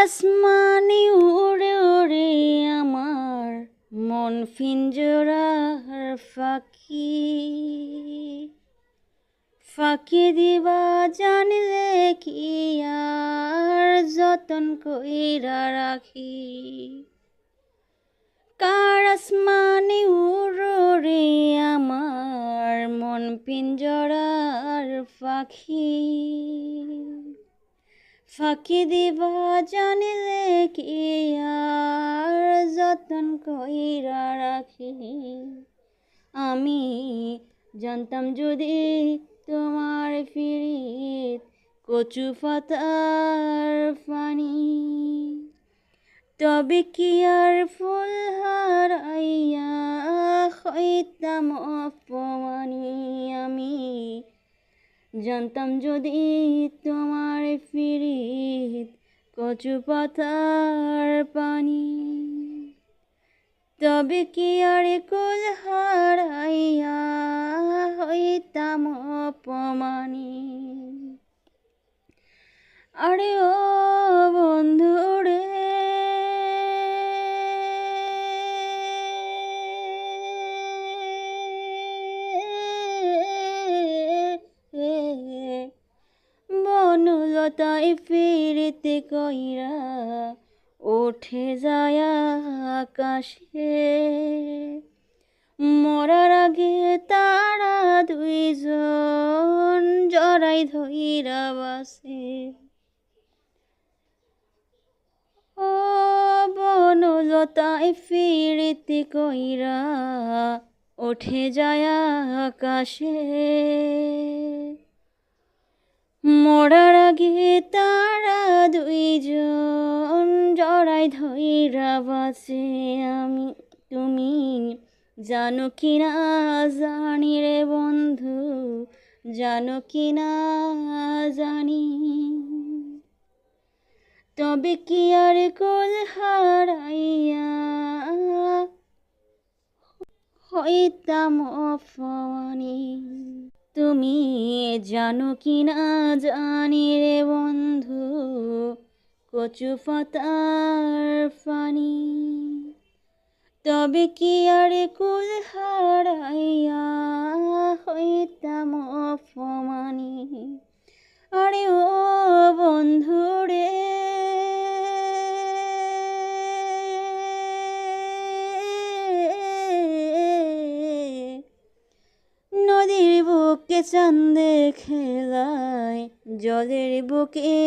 আসমানে উড়ে উড়ে আমার মন পিঞ্জরার ফাঁকি ফাঁকি দিবা জানলে কি আর যতন কইরা রাখি। কার আসমানে উড়ে উড়ে আমার মন পিঞ্জরার পাখি ফাঁকি দিবা জানলে কি আর যতন কইরা রাখি। আমি জানতাম যদি তোমার পিরিত কচু পাতার পানি, তবে কি আর ফুল হারাইয়া হইতাম অপমানি। আমি জানতাম যদি তোমার পিরিত কচু পাতার পানি, তবে কি আর কুল হারাইয়া হইতাম অপমানি। আরে ও বন্ধু রে, বনলতায় ফিরিতে কইরা উঠে যায় আকাশে, মরার আগে তারা দুইজন জড়াই ধইরা বাসে। ও বনলতায় ফিরিতে কইরা উঠে যায় আকাশে, মরার আগে তারা দুইজন জড়াই ধইরা বাসে। তুমি জানো কি না জানি রে বন্ধু, জানো কি না জানি, তবে কি আর কুল হারাইয়া হইতাম অপমানি। তুমি জানো কি না জানি রে বন্ধু, কচু পাতার পানি, তবে কি আর কুল হারাইয়া হইতাম অপমানি। আরে ও বন্ধু রে, নদীর বুকে চাঁদে খেলায় জলের বুকে